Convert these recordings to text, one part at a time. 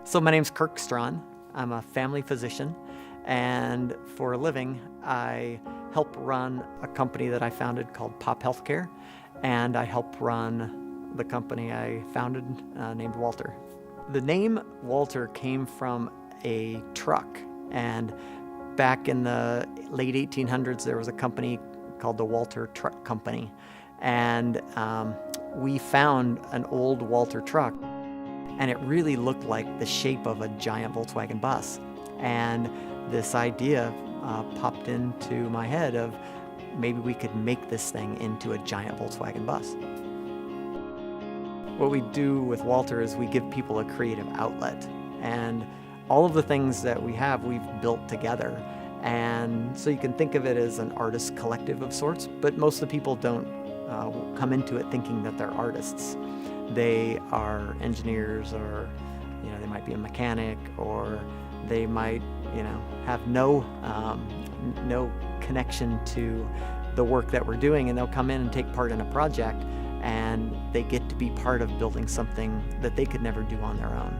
So my name's Kirk Strawn. I'm a family physician, and for a living, I help run a company that I founded called Pop Healthcare, and I help run the company I founded named Walter. The name Walter came from a truck, and back in the late 1800s, there was a company called the Walter Truck Company, and we found an old Walter truck, and it really looked like the shape of a giant Volkswagen bus. And this idea popped into my head of maybe we could make this thing into a giant Volkswagen bus. What we do with Walter is we give people a creative outlet, and all of the things that we have, we've built together. And so you can think of it as an artist collective of sorts, but most of the people don't come into it thinking that they're artists. They are engineers, or they might be a mechanic, or they might have no connection to the work that we're doing, and they'll come in and take part in a project, and they get to be part of building something that they could never do on their own.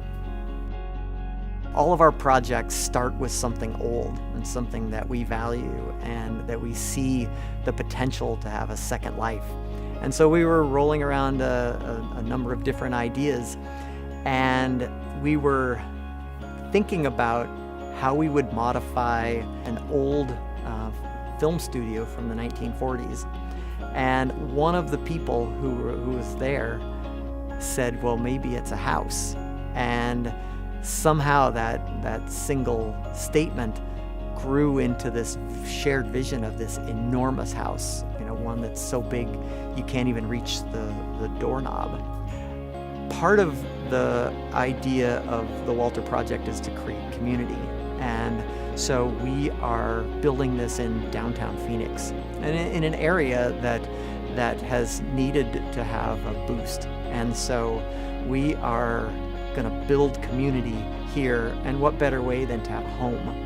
All of our projects start with something old and something that we value and that we see the potential to have a second life. And so we were rolling around a number of different ideas, and we were thinking about how we would modify an old film studio from the 1940s. And one of the people who was there said, well, maybe it's a house. And somehow that single statement grew into this shared vision of this enormous house, one that's so big you can't even reach the doorknob. Part of the idea of the Walter Project is to create community, and so we are building this in downtown Phoenix, and in an area that has needed to have a boost. And so we are going to build community here, and what better way than to have a home?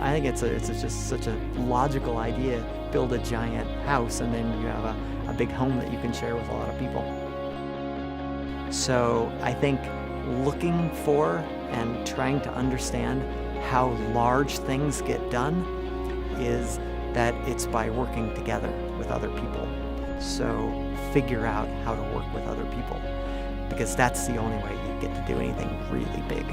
I think it's just such a logical idea. Build a giant house, and then you have a big home that you can share with a lot of people. So I think looking for and trying to understand how large things get done is that it's by working together with other people. So figure out how to work with other people, because that's the only way you get to do anything really big.